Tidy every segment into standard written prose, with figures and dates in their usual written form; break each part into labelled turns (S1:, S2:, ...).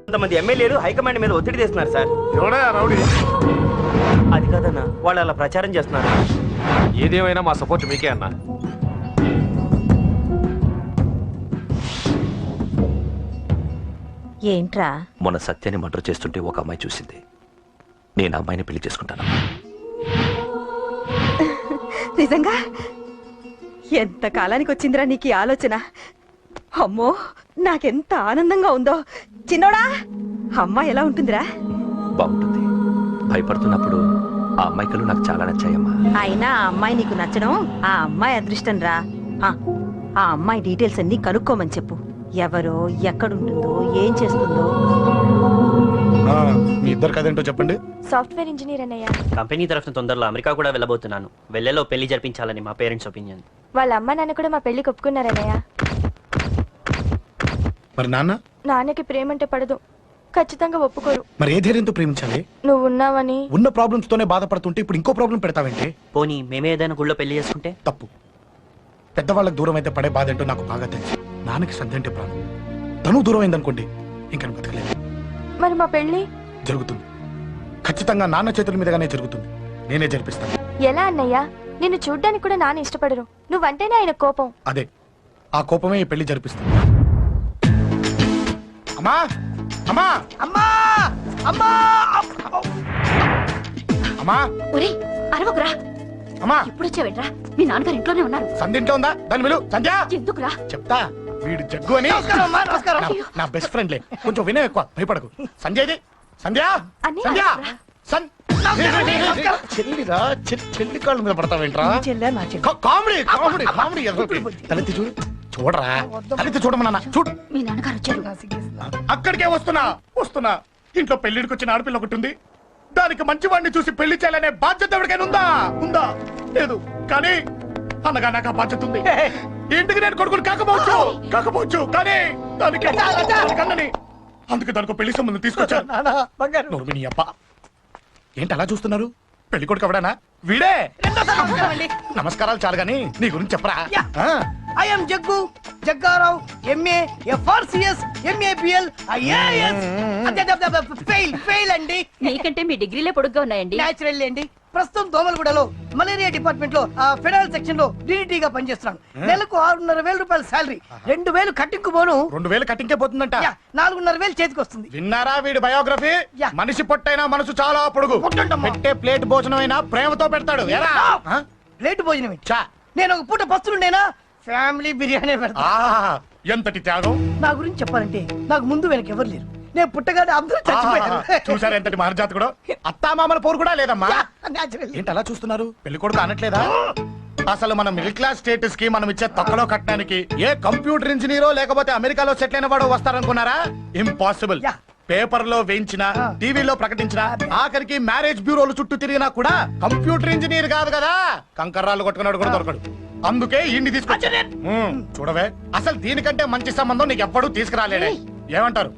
S1: కొంతమంది ఎమ్మెల్యేలు హైకమాండ్ మీద ఒత్తిడి చేస్తున్నారు సార్.
S2: ఎవడా రౌడీ?
S1: అది కాదన్నా, వాళ్ళు అలా ప్రచారం చేస్తున్నారు.
S2: ఏదేమైనా మా సపోర్ట్ మీకే అన్నా.
S3: ఏంట్రా?
S4: మొన్న సత్యాన్ని మర్డర్ చేస్తుంటే ఒక అమ్మాయి చూసింది. నేను ఆ అమ్మాయిని పెళ్లి చేసుకుంటాను.
S3: నిజంగా? ఎంత కాలానికి వచ్చిందిరా నీకు ఈ ఆలోచన? అమ్మో, నాకెంత ఆనందంగా ఉందో. చిన్నోడా, అమ్మాయి ఎలా ఉంటుందిరా?
S4: బాగుంటుంది. భయపడుతున్నప్పుడు ఆ అమ్మాయికలు నాకు చాలా నచ్చాయమ్మా.
S3: అయినా ఆ అమ్మాయి నీకు నచ్చడం ఆ అమ్మాయి అదృష్టం రా. ఆ అమ్మాయి డీటెయిల్స్ అన్ని కనుక్కోమని చెప్పు. ఎవరో, ఎక్కడుంటుందో, ఏం చేస్తుందో.
S2: మీ ఇద్దరు కదేంటో చెప్పండి.
S5: సాఫ్ట్వేర్ ఇంజనీర్ అన్నయ్య.
S1: కంపెనీ తరఫున తొందరలో అమెరికా కూడా వెళ్ళబోతున్నాను. వెళ్ళేలో పెళ్లి జరిపించాలని మా పేరెంట్స్ ఒపీనియన్.
S5: వాళ్ళ అమ్మ నాన్న కూడా మా పెళ్లికి ఒప్పుకున్నారన్నయ్య.
S2: మరి నాన్న?
S5: నాన్నకి ప్రేమ అంటే పడదు, ఖచ్చితంగా ఒప్పుకోరు.
S2: మరి ఏ ధైర్యంతో ప్రేమించాలి?
S5: నువ్వు ఉన్నావని.
S2: ఉన్న ప్రాబ్లమ్స్ తోనే బాధపడుతుంటే ఇప్పుడు ఇంకో ప్రాబ్లం పెడతావేంటి?
S1: పోనీ మేమే ఏదైనా గుళ్ళో పెళ్లి చేసుకుంటే?
S2: తప్పు. పెద్దవాళ్ళకి దూరం అయితే పడే బాధ ఏంటో నాకు బాగా తెలుసు. నాన్నకి సంధ్య అంటే ప్రాణం. తను దూరం అయిందనుకోండి, ఇంకా బతకలేదు.
S5: మరి మా పెళ్లి
S2: జరుగుతుంది. ఖచ్చితంగా నాన్న చేతుల మీదగానే జరుగుతుంది. నేనే జరిపిస్తాను.
S5: ఎలా అన్నయ్య? నిన్ను చూడ్డానికి కూడా నాన్న ఇష్టపడరు. నువ్వంటేనే ఆయన కోపం.
S2: అదే, ఆ కోపమే ఈ పెళ్లి జరిపిస్తుంది. అమ్మా అమ్మా అమ్మా అమ్మా అమ్మా
S6: ఒరే అరవకురా.
S2: అమ్మా
S6: ఇప్పుడు వచ్చావేంట్రా? మీ నాన్నగారు ఇంట్లోనే ఉన్నారు.
S2: సంధ్య ఇంట్లో ఉందా? దాని విలు. సంధ్య
S6: ఎందుకురా?
S2: చెప్తా. వీడు జగ్గు అని నా బెస్ట్ ఫ్రెండ్లే. కొంచెం వినే ఎక్కువ, భయపడకు. సంధ్య ఇది. సంధ్య సంధ్య చెల్లిరా. చెల్లి కాళ్ళ మీద పడతావేంట్రా? Comedy comedy comedy. తలెత్తి చూడు. చూడరా, తలెత్తి చూడమన్నా. చూడు.
S6: మీ నాన్నగారు వచ్చారు.
S2: అక్కడికే వస్తున్నా వస్తున్నా. ఇంట్లో పెళ్లిడికి వచ్చిన ఆడపిల్ల ఒకటి ఉంది. దానికి మంచి వాడిని చూసి పెళ్లి చేయాలనే బాధ్యత ఎవరికైనా ఉందా? ఉందా? లేదు. కానీ అనగా నాకు ఆ బాధ్యత ఉంది. ఇంటికి నేను కొడుకుని కాకపోవచ్చు కానీ దానికి కన్నని. అందుకే దానికి పెళ్లి సంబంధం తీసుకొచ్చాను. నీ అప్ప ఏంటి అలా చూస్తున్నారు? పెళ్లి కొడుకు ఎవడానా? వీడే. నమస్కారాలు చాలు గాని నీ గురించి చెప్పరా.
S7: I'm Jaggu Jaggarao, MA FRCS MABL IAS. Fail అండి.
S6: మీకంటే మీ డిగ్రీలే పొడుగ్గా ఉన్నాయండి.
S7: న్యాచురల్ అండి. ప్రస్తుతం దోమలగూడలో మలేరియా డిపార్ట్మెంట్ లో ఫెడరల్ సెక్షన్ లో DDT గా పనిచేస్తున్నాను. నెలకు 6,500 రూపాయల శాలరీ, 2,000 కట్టింగ్ పోను.
S2: 2,000 కట్టింకే పోతుందంట.
S7: 4,500 చేతికి వస్తుంది.
S2: విన్నారా వీడి బయోగ్రఫీ? మనిషి పొట్టైనా మనసు చాలా పొడుగు. పెట్టే ప్లేట్ భోజనం అయినా ప్రేమతో పెడతాడు.
S7: ప్లేట్ భోజనం నేను ఒక పూట పస్తులుండేనా ఫ్యామిలీ బిర్యానీ పెడతా.
S2: ఎంతటి త్యాగం!
S7: నా గురించి చెప్పాలంటే నాకు ముందు వెనక ఎవరు లేరు. నేను పుట్టగానే అందరూ చచ్చిపోయారు.
S2: చూసారు ఎంతటి మహర్జాత్ కూడా. అత్తామామల పోరు కూడా లేదమ్మా. ఏంటి అలా చూస్తున్నారు? పెళ్లి కొడుకు అనట్లేదా? అసలు మన మిడిల్ క్లాస్ స్టేటస్ కి మనం ఇచ్చే తక్కువలో కట్టడానికి ఏ కంప్యూటర్ ఇంజనీరో లేకపోతే అమెరికాలో సెటిల్ అయిన వాడు వస్తారనుకున్నారా? ఇంపాసిబుల్. పేపర్ లో వేయించిన, టీవీలో ప్రకటించిన, ఆఖరికి మ్యారేజ్ బ్యూరోలు చుట్టూ తిరిగినా కూడా కంప్యూటర్ ఇంజనీర్ కాదు కదా, కంకర్రాలు కొట్టుకున్నాడు కూడా దొరకడు. అందుకే ఇండి తీసుకొచ్చా. చూడవే, అసలు దీనికంటే మంచి సంబంధం నీకు ఎప్పుడూ తీసుకురాలేడే. ఏమంటారు?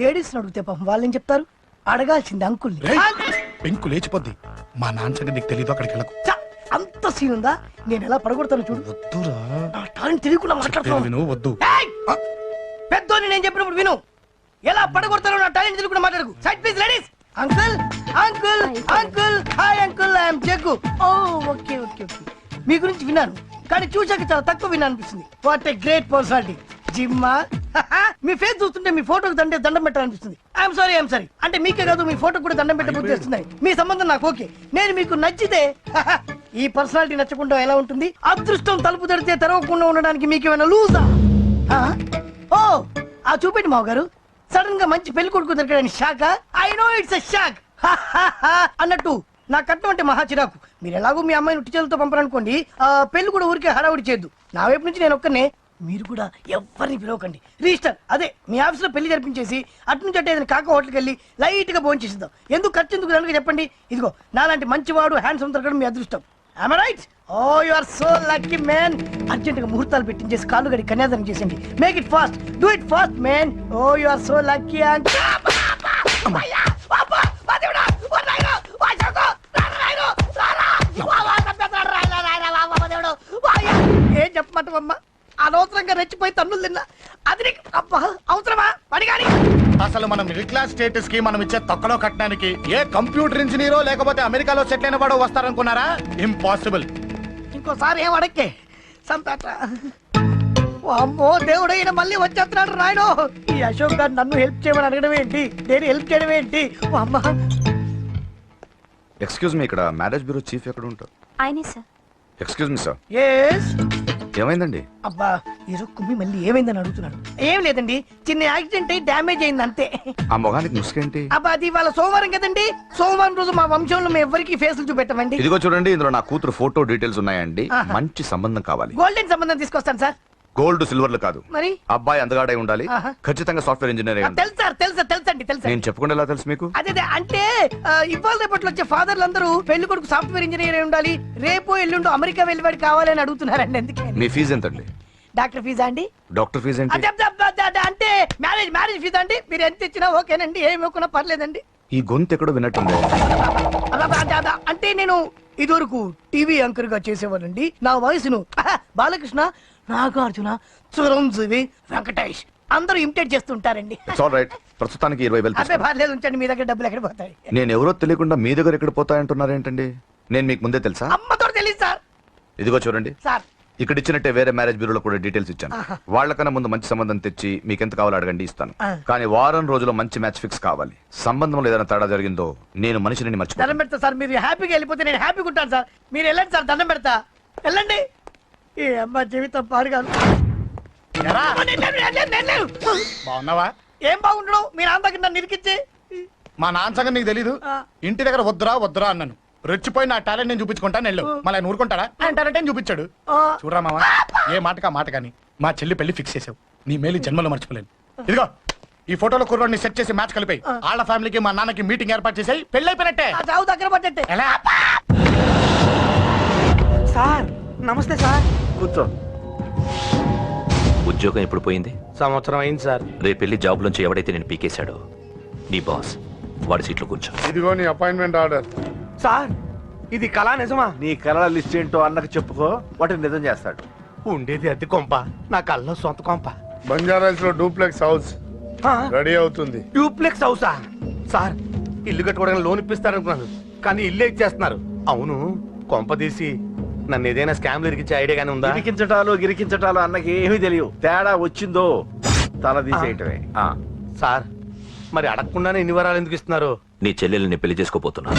S7: లేడీస్ అడిగితే పాపం వాళ్ళేం చెప్తారు? అడగాల్సింది అంకుల్.
S2: పెంకు లేచిపోద్ది. మా నాన్న సంగతి నీకు తెలీదు. అక్కడికి వెళ్ళకు.
S7: అంత సీన్ ఉందా? నేను ఎలా పడగొడతాను చూడు.
S2: వద్దురా,
S7: నా టాలెంట్ తెలియకుండా మాట్లాడుతున్నాను.
S2: వద్దు.
S7: పెద్దోని నేను చెప్పినప్పుడు విను. ఎలా పడగొడతానో నా టాలెంట్ తెలియకుండా మాట్లాడకు. Side please ladies. Uncle uncle uncle. Hi uncle, I'm Jaggu. Oh okay okay okay. మీ గురించి విన్నాను కానీ చూశాక చాలా తక్కువ విన్నాను అనిపిస్తుంది. What a great personality. జిమ్మా, మీ ఫేస్ చూస్తుంటే మీ ఫోటోకి దండం పెట్టాలనిపిస్తుంది. ఐఎమ్ సారీ అంటే మీకే కాదు, మీ ఫోటో కూడా దండం పెట్టబుద్ధి వస్తున్నాయి. మీ సంబంధం నాకు ఓకే. నేను మీకు నచ్చితే ఈ పర్సనాలిటీ నచ్చకుండా ఎలా ఉంటుంది? అదృష్టం తలుపు తెరితే తెరవకుండా ఉండడానికి మీకేమైనా లూజా? ఓ ఆ చూపెట్టి మావ గారు. సడన్ గా మంచి పెళ్లి కొడుకు దొరకడానికి shock. I know it's a shock అన్నట్టు నా కట్నం అంటే మహా చిరాకు. మీరు ఎలాగో మీ అమ్మాయిని ఉట్టి చేతులతో పంపరనుకోండి, పెళ్లి కూడా ఊరికే హడావుడి చేయొద్దు. నా వైపు నుంచి నేను ఒక్కనే, మీరు కూడా ఎవరిని పిలవకండి. రిజిస్టర్ అదే మీ ఆఫీస్ లో పెళ్లి జరిపించేసి అటు నుంచి అంటే కాక హోటల్కి వెళ్ళి లైట్ గా భోజనం చేసిద్దాం. ఎందుకు ఖర్చు ఎందుకు దానికి చెప్పండి. ఇదిగో నాలాంటి మంచివాడు హ్యాండ్సమ్ దొరకడం మీ అదృష్టం. Am I right? Oh, you are so lucky, man. Urgent గా ముహూర్తాలు పెట్టించేసి కాళ్ళు గడి కన్యాదానం చేసేయండి. Make it fast. Do it fast, man. Oh, you are so lucky. ఏం చెప్పమంటావమ్మా? అనవసరంగా రెచ్చిపోయి తన్నులు తిన్నా. అది నీకు అబ్బా అవసరమా అడిగాని
S2: అసలు మన మిడిల్ క్లాస్ స్టేటస్ కి మనం ఇచ్చే తొక్కలో కట్టడానికి ఏ కంప్యూటర్ ఇంజనీరో లేకపోతే అమెరికాలో సెటిల్ అయిన వాడు వస్తారనుకున్నారా? ఇంపాసిబుల్.
S7: ఇంకోసారి ఏం అడక్కే సంపేట. అమ్మో దేవుడు ఈయన మళ్ళీ వచ్చేస్తున్నాడు రాయడు. ఈ అశోక్ గారు నన్ను హెల్ప్ చేయమని అడగడం ఏంటి, నేను హెల్ప్ చేయడం ఏంటి? అమ్మ
S8: ఎక్స్క్యూజ్ మీ, ఇక్కడ మ్యారేజ్ బ్యూరో చీఫ్ ఎక్కడ ఉంటారు?
S5: ఆయనే sir.
S8: Excuse me sir,
S7: yes.
S8: ఏమైందండి?
S7: అబ్బా ఈరోజు కుమ్మి మళ్ళీ ఏమైందని అడుగుతున్నాడు. ఏం లేదండి, చిన్న యాక్సిడెంట్ అయ్యి డ్యామేజ్ అయింది అంతే.
S8: ఆ మొగానికి ముసుకేంటి?
S7: అబ్బా అది వాళ్ళ సోమవారం కదండి, సోమవారం రోజు మా వంశంలో మేము ఎవరికి ఫేసులు చూపెట్టమండి.
S8: ఇదిగో చూడండి, ఇందులో నా కూతురు ఫోటో డీటెయిల్స్ ఉన్నాయండి.
S7: ఆహా.
S8: మంచి సంబంధం కావాలి.
S7: గోల్డెన్ సంబంధం తీసుకొస్తాను సార్.
S8: గోల్డ్ సిల్వర్లు కాదు,
S7: మరి
S8: అబ్బాయి అందగాడై ఉండాలి.
S7: ఆహా.
S8: ఖచ్చితంగా సాఫ్ట్వేర్ ఇంజనీర్ అయి ఉండాలి.
S7: తెలుసు సార్, తెలుసండి తెలుసండి.
S8: నేను చెప్పకుండా ఎలా తెలుసు మీకు?
S7: అదే అంటే ఇవాళ రేపట్లో వచ్చే ఫాదర్లు అందరూ పెళ్లి కొడుకు సాఫ్ట్వేర్ ఇంజనీర్ అయి ఉండాలి, రేపు ఎల్లుండు అమెరికా వెళ్ళివాడు కావాలని అడుగుతున్నారండి. అందుకే
S8: మీ ఫీజు ఎంతండి?
S7: డాక్టర్ ఫీజా అండి?
S8: డాక్టర్ ఫీజు ఏంటి?
S7: అదే అంటే మ్యారేజ్ ఫీజా అండి. మీరు ఎంత ఇచ్చినా ఓకేనండి, ఏమి ఇవ్వకున్నా పర్లేదండి.
S8: ఈ గొంతు ఎక్కడో విన్నట్టుంది.
S7: అంటే నేను ఇదివరకు టీవీ యాంకర్ గా చేసేవాడండి. నా వయసును బాలకృష్ణ, నాగార్జున, చిరంజీవి, వెంకటేష్ అందరూ ఇమిటేట్ చేస్తుంటారండి.
S8: It's all right. ప్రస్తుతానికి 20,000
S7: అదే పర్లేదు ఉంచండి, మీ దగ్గర డబ్బులు ఎక్కడ పోతాయి?
S8: నేను ఎవరో తెలియకుండా మీ దగ్గర ఎక్కడ పోతాయంటున్నారు ఏంటండి? నేను మీకు ముందే తెలుసా?
S7: అమ్మతో తెలియదు సార్.
S8: ఇదిగో చూడండి,
S7: సార్
S8: ఇక్కడ ఇచ్చినట్టే వేరే మ్యారేజ్ బ్యూరోలో కూడా డీటెయిల్స్ ఇచ్చాను. వాళ్ళకన్నా ముందు మంచి సంబంధం తెచ్చి మీకు ఎంత కావాలో అడగండి, ఇస్తాను. కానీ వారం రోజుల్లో మంచి మ్యాచ్ ఫిక్స్ కావాలి. సంబంధంలో ఏదైనా తేడా జరిగిందో నేను మనిషిని
S7: దండం
S8: మర్చిపోతాను.
S7: పెడతా సార్. మీరు హ్యాపీగా వెళ్ళిపోతే నేను హ్యాపీగా ఉంటాను సార్. మీరు వెళ్ళండి సార్, దండం పెడతా. వెళ్ళండి. ఈ అమ్మ జీవితం పాడుగాను.
S2: ఎరా,
S7: నేను లేను.
S2: బాగున్నావా?
S7: ఏం బాగుండడం, మీ నాన్న దగ్గర నన్ను ఇరికిచ్చి.
S2: మా నాన్న సంగతి నీకు తెలీదు. ఇంటి దగ్గర వద్దురా అన్నాను. రెచ్చిపోయి నా టాలెంట్ నేను చూపించుకుంటాను వెళ్ళు. మళ్ళీ ఆయన ఊరుకుంటాడా? ఆయన టాలెంట్ అని చూపించాడు. చూడరా మావా, ఏ మాటకా మాట కానీ మా చెల్లి పెళ్లి ఫిక్స్ చేసావు. నీ మేలు జన్మలో మర్చిపోలేను. ఇదిగో ఈ ఫోటోలో కుర్రోడిని సెట్ చేసి మ్యాచ్ కలిపాయి. వాళ్ళ ఫ్యామిలీకి మా నాన్నకి మీటింగ్ ఏర్పాటు చేసాయి. పెళ్లి అయిపోయినట్టే.
S7: ఆ చావు దగ్గర పడ్డట్టే.
S2: ఎలా?
S7: సార్ నమస్తే సార్.
S4: కూర్చో. ఉద్యోగం ఎప్పుడు పోయింది?
S9: సంవత్సరం అయింది సార్.
S4: రేపెళ్ళి జాబ్ నుంచి ఎవడైతే నేను పీకేశాడో నీ బాస్ వాడి సీట్లో కూర్చో.
S2: ఇదిగో నీ అపాయింట్మెంట్ ఆర్డర్.
S9: సార్ ఇది కళా నిజమా?
S10: నీ కళల లిస్ట్ ఏంటో అన్నకు చెప్పుకో, వాటిని నిజం చేస్తాడు.
S9: ఉండేది అద్దె కొంప, నా కళ్ళలో సొంత కొంప.
S2: బంజారాస్ లో డూప్లెక్స్ హౌస్ రెడీ అవుతుంది.
S9: డూప్లెక్స్ హౌసా? సార్ ఇల్లు కట్టుకోవడానికి లోన్ ఇప్పిస్తారనుకున్నాను, కానీ ఇల్లే ఇచ్చేస్తున్నారు. అవును, కొంప తీసి నన్ను ఏదైనా స్కామ్లు ఇరికించే ఐడియా గానీ ఉందా?
S10: గిరికించటాలు అన్నకి ఏమీ తెలియవు. తేడా వచ్చిందో తల తీసేయటమే.
S9: సార్ మరి అడగకుండానే ఇన్ని వరాలు ఎందుకు ఇస్తున్నారు?
S4: నీ చెల్లెల్ని పెళ్లి చేసుకోపోతున్నా.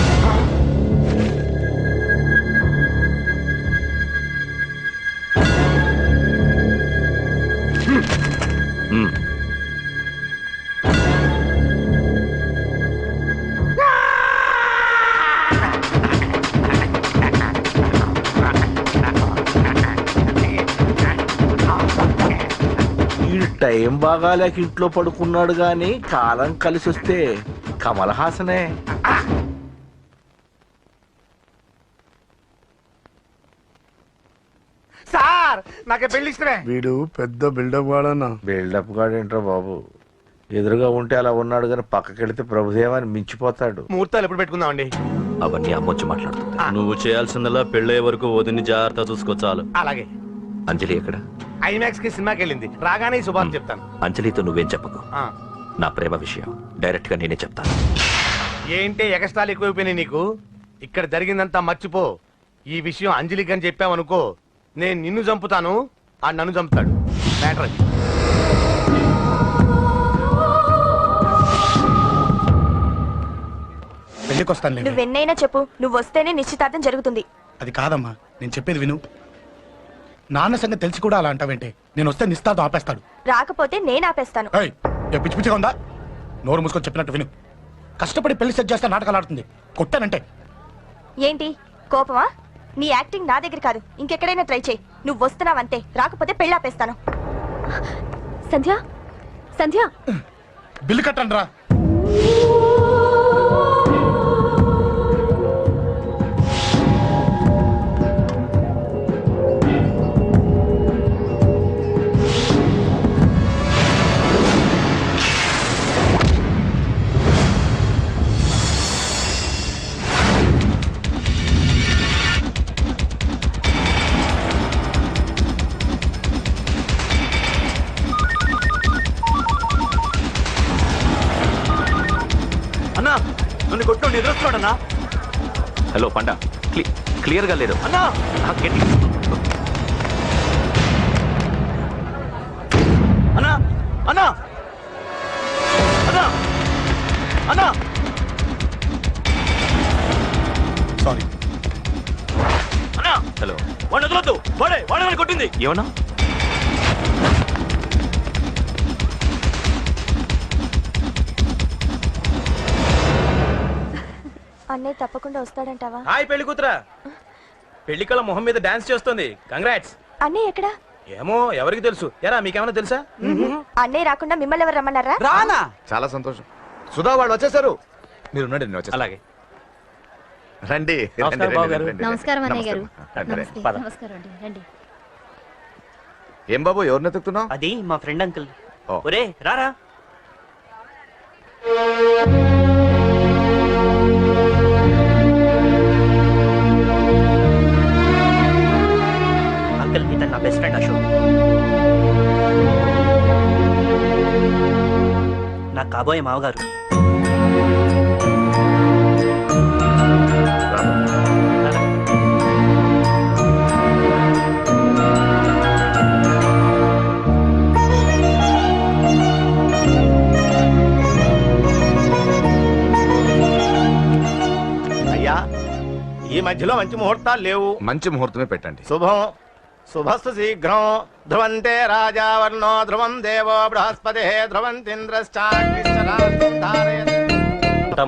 S10: ఈ టైం బాగాలేక ఇంట్లో పడుకున్నాడు గాని కాలం కలిసి వస్తే కమల్ హాసనే.
S9: సార్ నాకే పెళ్లి ఇష్టమే.
S2: వీడు పెద్ద బిల్డప్ వాడన్నా.
S10: బిల్డప్ గాడేంట్రా బాబు, ఎదురుగా ఉంటే అలా ఉన్నాడు గాని పక్కకెడితే ప్రభుదేవాన్ని మించిపోతాడు.
S9: ముహూర్తాలు ఎప్పుడు పెట్టుకుందామండి?
S4: అవన్నీ అమ్మొచ్చి మాట్లాడుతుంది.
S1: నువ్వు చేయాల్సిందల్లా పెళ్ళయ్యే వరకు వదిని జాగ్రత్త చూసుకో చాలు.
S9: అలాగే.
S4: అంజలి ఎక్కడ?
S9: ఐమాక్స్ కి సినిమాకి వెళ్ళింది, రాగానే ఈ శుభాన్ని చెప్తాను.
S4: అంజలితో నువ్వేం చెప్పకు.
S9: ఆ.
S4: నా ప్రేమ విషయం డైరెక్ట్ గా నేనే చెప్తాను.
S9: ఏంటి ఎగస్ట్రాలు ఎక్కువైపోయినాయి నీకు? ఇక్కడ జరిగిందంతా మర్చిపో. ఈ విషయం అంజలికి అని చెప్పావనుకో, నేను నిన్ను చంపుతాను, ఆ నన్ను చంపుతాడు. మ్యాటర్ అది.
S2: పెళ్లికి వస్తాను.
S5: నువ్వెన్నైనా చెప్పు, నువ్వు వస్తేనే నిశ్చితార్థం జరుగుతుంది.
S2: అది కాదమ్మా, నేను చెప్పేది విను. నాన్న సంగతి తెలిసి కూడా అలా అంటావేంటే? నేను వస్తే నిస్తాతో ఆపేస్తాడు.
S5: రాకపోతే నేను ఆపేస్తాను.
S2: ఏయ్, ఏ పిచ్చి పిచ్చిగా ఉందా? నోరు మూసుకొని చెప్పినట్టు విను. కష్టపడి పెళ్లి సెట్ చేస్తే నాటకాలు ఆడుతుంది. కొట్టానంటే
S5: ఏంటి కోపమా? నీ యాక్టింగ్ నా దగ్గర కాదు, ఇంకెక్కడైనా ట్రై చేయి. నువ్వు వస్తున్నావంతే, రాకపోతే పెళ్ళి ఆపేస్తాను. సంధ్య, సంధ్య,
S2: బిల్లు కట్టండి రా.
S4: నన్ను కొట్టు ఎదురుస్తున్నాడన్నా. హలో పండ, క్లియర్ గా లేదు అన్నా. అన్నా అన్నా అన్నా అన్నా
S2: సారీ.
S4: అన్నా. హలో, వాడిని వదలొద్దు. వాడే కొట్టింది. ఏమన్నా?
S5: అన్నయ్య తప్పకుండా వస్తాడంటావా?
S11: హాయ్ పెళ్లి కూతురా. పెళ్లి కళ మొహం మీద డాన్స్ చేస్తుంది. కంగ్రాట్స్.
S5: అన్నయ్య ఎక్కడా?
S11: ఏమో ఎవరికి తెలుసు. ఎరా మీకేమైనా తెలుసా?
S5: అన్నయ్య రాకుండా మిమ్మల్ని ఎవరు రమ్మన్నారా?
S11: రానా?
S8: చాలా సంతోషం. సుధా వాళ్ళు వచ్చేసారు. మీరు ఉండండి, నేను వచ్చేస్తాను.
S11: అలాగే.
S8: రండి.
S11: నమస్కారం బాబు గారు.
S6: నమస్కారం అన్నయ్య గారు.
S8: నమస్తే.
S6: నమస్కారం అండి, రండి.
S8: ఏం బాబు, ఎవరిని ఎత్తుకుతున్నావు?
S1: అది మా ఫ్రెండ్ అంకుల్.
S8: ఓ.
S1: ఒరే రారా. అంకుల్, ఇతను నా బెస్ట్ ఫ్రెండ్ అశోక్. నా కాబోయే మావగారు. రారా.
S9: అయ్యా, ఈ మధ్యలో మంచి ముహూర్తాలు లేవు.
S8: మంచి ముహూర్తమే పెట్టండి.
S9: శుభం శుభస్తు శీఘ్రం. ధ్రువంతే రాజా వర్ణో ధ్రువం దేవో బృహస్పతి ధ్రువంతింద్రశ్చాగ్నిశ్చరాస్తారయత్.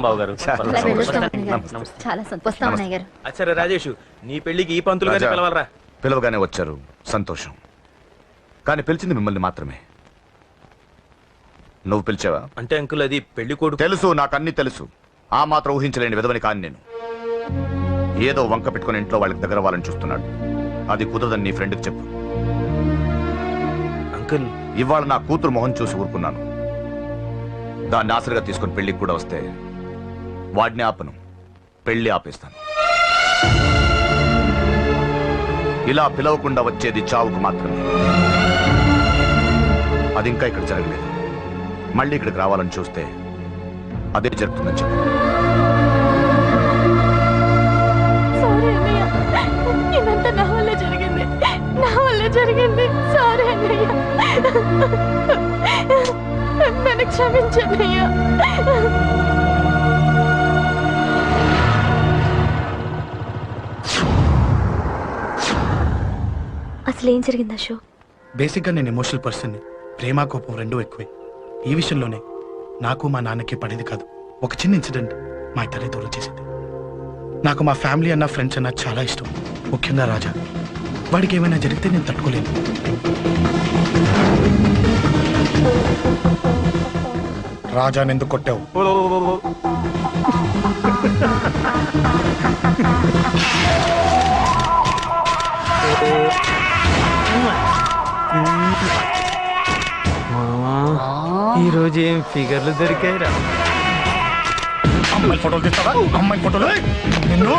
S11: బాబు గారు.
S6: అలా వెళ్ళొస్తాం అన్నయ్య గారు.
S1: నమస్తే.
S6: చాలా సంతోషం అన్నయ్య గారు.
S11: అచ్చరే రాజేష్, నీ పెళ్లికి ఈ పంతులు గారిని
S8: రాజా,
S11: పిలవాలరా.
S8: పిలవగానే వచ్చారు, సంతోషం. కానీ పిలిచింది మిమ్మల్ని మాత్రమే. నువ్వు పిలిచావా?
S11: అంటే అంకుల్, అది పెళ్లి కొడుకు.
S8: తెలుసు, నాకు అన్ని తెలుసు. ఆ మాత్రం ఊహించలేని విధవని కాని నేను. ఏదో వంక పెట్టుకుని ఇంట్లో వాళ్ళకి దగ్గర వాళ్ళని చూస్తున్నాడు. అది కుదరదని నీ ఫ్రెండ్కి చెప్పు.
S11: అంకుల్,
S8: ఇవాళ నా కూతురు మొహం చూసి ఊరుకున్నాను. దాన్ని ఆసరిగా తీసుకుని పెళ్లికి కూడా వస్తే వాడిని ఆపను, పెళ్లి ఆపేస్తాను. ఇలా పిలవకుండా వచ్చేది చావుకు మాత్రమే. అది ఇంకా ఇక్కడ జరగలేదు. మళ్ళీ ఇక్కడికి రావాలని చూస్తే అదే జరుగుతుందని చెప్పు.
S5: సారీ అన్నయ్య, ఇదంతా నా వల్ల జరిగింది. నా వల్ల జరిగింది. సారీ అన్నయ్య, నన్ను క్షమించన్నయ్య. అసలు ఏం జరిగింది అశోక్?
S2: బేసిక్గా నేను ఎమోషనల్ పర్సన్ని. ప్రేమ కోపం రెండూ ఎక్కువే. ఈ విషయంలోనే నాకు మా నాన్నకి పడేది కాదు. ఒక చిన్న ఇన్సిడెంట్ మా ఇద్దరిని దూరం చేసింది. నాకు మా ఫ్యామిలీ అన్న ఫ్రెండ్స్ అన్న చాలా ఇష్టం, ముఖ్యంగా రాజా. వాడికి ఏమైనా జరిగితే నేను తట్టుకోలేను. రాజాని ఎందుకు కొట్టావు?
S11: ఈ రోజు ఏం ఫిగర్లు దొరికాయిరా.
S2: అమ్మాయి ఫోటోలు తీస్తావా? అమ్మాయి ఫోటోలు నిన్ను.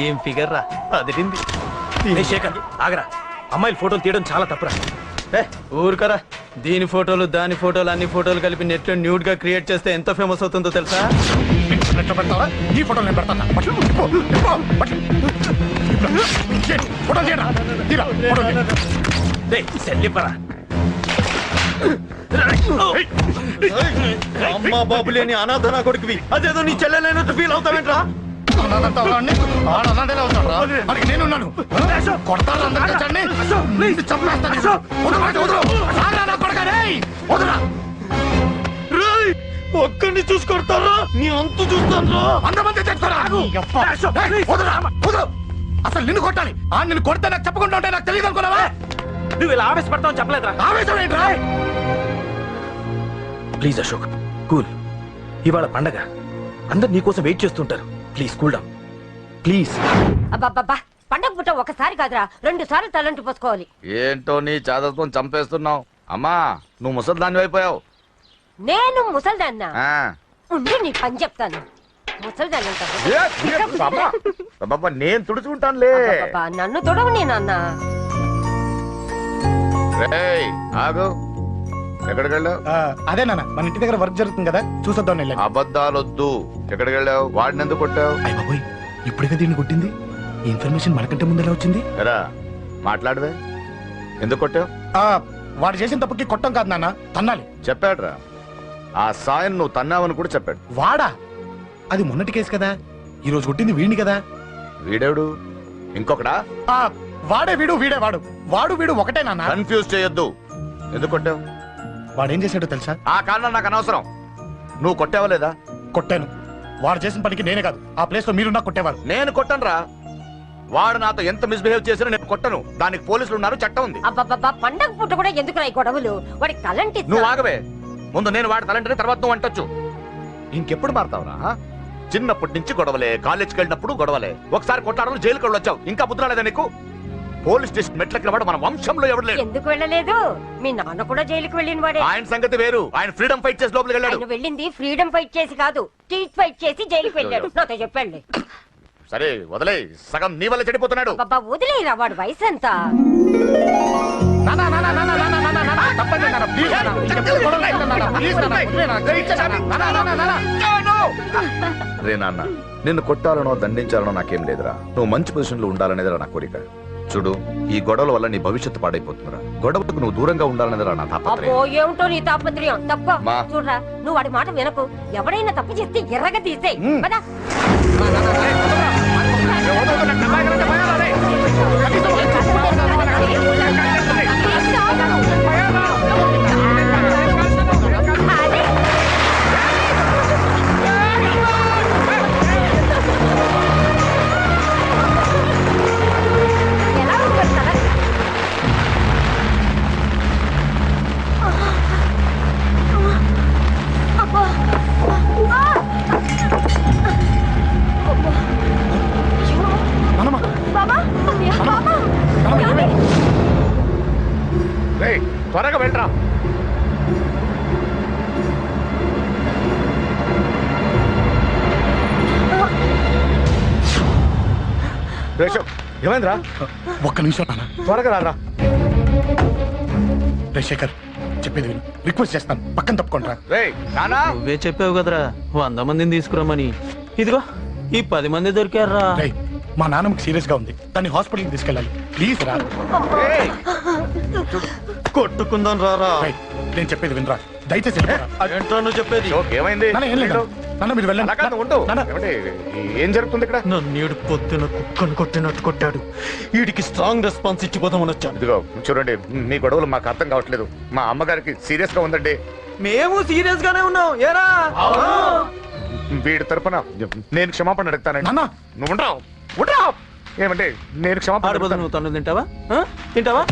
S11: ఏం ఫిగర్ రా, అదిరింది. ఏ శేఖర్, ఆగరా. అమ్మాయిల ఫోటోలు తీయడం చాలా తప్పురా. ఊరుకరా. దీని ఫోటోలు దాని ఫోటోలు అన్ని ఫోటోలు కలిపి నెట్ లో న్యూడ్ గా క్రియేట్ చేస్తే ఎంత ఫేమస్ అవుతుందో తెలుసా?
S2: నెట్లో పెడతావా? ఈ ఫోటోలు నేను పెడతాను. ఫోటో తీయరా.
S11: సెల్లిపరా. అమ్మా బాబు లేని అనాథన కొడుకువి, అదేదో నీ చెల్లెలైనట్టు ఫీల్ అవుతావేంట్రా?
S2: నేనున్నాను. కొడతారు
S11: ఒక్కడిని చూసుకొడతారా? నీ అంతు చూస్తాను.
S2: అసలు నిన్ను కొట్టాలి. నిన్ను కొడితే నాకు చెప్పకుండా ఉంటే నాకు తెలియదు అనుకున్నావా?
S11: నువ్వు ఇలా ఆవేశపడతావు చెప్పలేదురా.
S2: ఆవేశం ఏంట్రా?
S11: Please Ashok, cool. ఇవాళ పండగ, అందరు నీకోసం వెయిట్ చేస్తుంటారు. Please cool down, please.
S6: అబ్బబ్బబ్బా, పండగ పుట్ట ఒకసారి కాదురా, 2 సార్లు తలంటి పోసుకోవాలి.
S8: ఏంటో నీ చాదత్వం చంపేస్తున్నావు. అమ్మా, నువ్వు ముసలి దాన్ని అయిపోయావు.
S6: నేను ముసల్దాన్న ఉండి నీ పని చెప్తాను. ముసల్దాన్నంట
S8: నేను తుడుచుకుంటానులే.
S6: నన్ను తొడవు నేనన్నా.
S8: ఆగు. ఎక్కడికి వెళ్ళావు?
S2: అదే నాన్న మన ఇంటి దగ్గర వర్క్ జరుగుతుంది కదా చూసొద్దాం వెళ్ళాను.
S8: అబద్ధాలొద్దు. ఎక్కడికి వెళ్ళావు? వాడిని ఎందుకు కొట్టావు?
S2: అయ్య బాబోయ్ ఇప్పుడుగా దీన్ని కొట్టింది. ఈ ఇన్ఫర్మేషన్ మనకంటే ముందు ఎలా వచ్చింది?
S8: ఎరా మాట్లాడవే, ఎందుకు కొట్టావు?
S2: వాడు చేసిన తప్పుకి కొట్టం కాదు నాన్న, తన్నాలి.
S8: చెప్పాడురా, ఆ సాయం నువ్వు తన్నావని కూడా చెప్పాడు.
S2: వాడా? అది మొన్నటి కేసు కదా, ఈ రోజు కొట్టింది వీడిని కదా.
S8: వీడేవుడు? ఇంకొకడా?
S2: వాడే వీడు, వీడే వాడు. వాడు వీడు ఒకటే నాన్న.
S8: కన్ఫ్యూజ్ చేయొద్దు. ఎందుకు కొట్టావు?
S2: వాడేం చేశాడో తెలుసా?
S8: ఆ కారణం నాకు అనవసరం. నువ్వు కొట్టావా లేదా?
S2: కొట్టాను. వాడు చేసిన పనికి నేనే కాదు, ఆ ప్లేస్ లో మీరున్నా కొట్టేవారు.
S8: నేను కొట్టనురా. వాడు నాతో ఎంత మిస్బిహేవ్ చేసినా నేను కొట్టను. దానికి పోలీసులు ఉన్నారు, చట్టం ఉంది.
S6: అబ్బబ్బబ్బా, పండగ పుట్ట కూడా ఎందుకు ఈ గొడవలు? వాడికి తలంటి
S8: నువ్వు ఆగవే. ముందు నేను వాడి తలంటే తర్వాత నువ్వు అంటొచ్చు. ఇంకెప్పుడు మారుతావురా? చిన్నప్పటి నుంచి గొడవలే, కాలేజ్కి వెళ్ళినప్పుడు గొడవలే. ఒకసారి కొట్లాడలు జైలుకి వచ్చావు, ఇంకా బుద్ధి రాలేదా నీకు? పోలీస్ స్టేషన్ మెట్లకి వాడు మన వంశంలో ఎవరు లేడు.
S6: ఎందుకు వెళ్ళలేదు? మీ నాన్న కూడా జైలుకి వెళ్ళిన వాడే.
S8: ఆయన సంగతి వేరు. ఆయన ఫ్రీడమ్ ఫైట్ చేసి లోపలికి వెళ్ళాడు.
S6: ఆయన వెళ్ళింది ఫ్రీడమ్ ఫైట్ చేసి కాదు, స్ట్రీట్ ఫైట్ చేసి జైలుకి వెళ్ళాడు. నాతో చెప్పండి.
S8: సరే వదిలే, సగం నీ వల్ల చెడిపోతున్నాడు.
S6: బాబా వదిలేరా, వాడు వయసు ఎంత?
S8: రే నాన్న, నిన్ను కొట్టాలనో దండించాలనో నాకేం లేదురా. నువ్వు మంచి పొజిషన్ లో ఉండాలనేదిరా నా కోరిక. చూడు, ఈ గొడవల వల్ల నీ భవిష్యత్తు పాడైపోతుందిరా. గొడవలకు నువ్వు దూరంగా ఉండాలనేదిరా నా తాపత్రయం.
S6: అబ్బో, ఏమిటో నీ తాపత్రయం. తప్ప
S8: మా.
S6: చూడరా, నువ్వు వాడి మాట వినకు. ఎవడైనా తప్పు చేస్తే ఎర్రగా తీసేయ్. పద.
S8: త్వరగా వెళ్ళరా. ఏమైందిరా?
S2: ఒక్క నిమిషం నాన్న,
S8: త్వరగా రారా.
S2: శేఖర్ చెప్పేది విను, రిక్వెస్ట్ చేస్తాను, పక్కన తప్పుకుంటా.
S11: నువ్వే చెప్పావు కదరా 100 మందిని తీసుకురామని. ఇదిగో ఈ 10 మంది దొరికారా.
S2: మా నాన్నకి సీరియస్ గా ఉంది, దాన్ని హాస్పిటల్కి తీసుకెళ్ళాలి. ప్లీజ్ రా.
S11: కొట్టుకుందాం రారా.
S2: నేను చెప్పేది వినరా, దయచేసి
S11: ఏంటో నువ్వు చెప్పేది?
S8: ఏమైంది?
S2: నాన్న మీరు వెళ్ళండి.
S8: ఏం జరుగుతుంది ఇక్కడ?
S11: నన్ను పొద్దున కుక్కను కొట్టినట్టు కొట్టాడు. వీడికి స్ట్రాంగ్ రెస్పాన్స్ ఇచ్చిపోదామని వచ్చాను.
S8: ఇదిగో చూడండి, మీ గొడవలు మాకు అర్థం కావట్లేదు. మా అమ్మగారికి సీరియస్ గా ఉందండి.
S11: మేము సీరియస్ గానే ఉన్నాం. ఏరా
S8: వీడి తరపున నేను క్షమాపణ అడుగుతానండి. నువ్వు ఉండరావు. ఏమంటే నేను క్షమాపణ అడుగుతాను.
S11: నువ్వు తను తింటావా? తింటావా?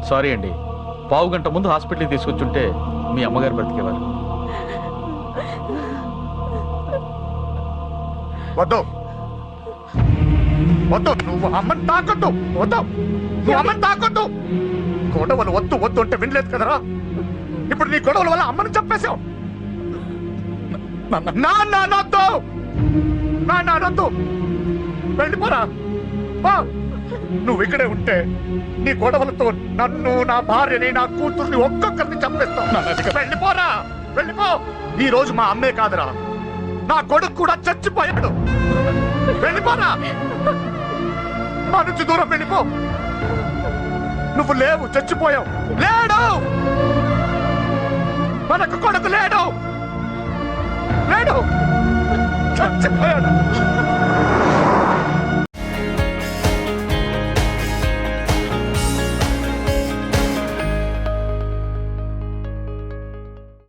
S11: సారీ అండి, 15 గంట ముందు హాస్పిటల్కి తీసుకొచ్చుంటే మీ అమ్మగారు బ్రతికేవారు.
S8: వద్దు వద్దు, నువ్వు అమ్మని తాకొద్దు. వద్దు, నువ్వు అమ్మని తాకొద్దు. గొడవలు వద్దు వద్దు అంటే వినలేదు కదరా. ఇప్పుడు నీ గొడవల వల్ల అమ్మని చెప్పేశావు. నాన్నొద్దు, వెళ్ళిపోరా. నువ్వు ఇక్కడే ఉంటే నీ గొడవలతో నన్ను, నా భార్యని, నా కూతుర్ని ఒక్కొక్కరిని చంపేస్తావు. వెళ్ళిపోరా, వెళ్ళిపో. ఈ రోజు మా అమ్మే కాదురా, నా కొడుకు కూడా చచ్చిపోయాడు. వెళ్ళిపోరా, మా నుంచి దూరం వెళ్ళిపో. నువ్వు లేవు, చచ్చిపోయావు. లేడు, మనకు కొడుకు లేడు, లేడు, చచ్చిపోయాడు.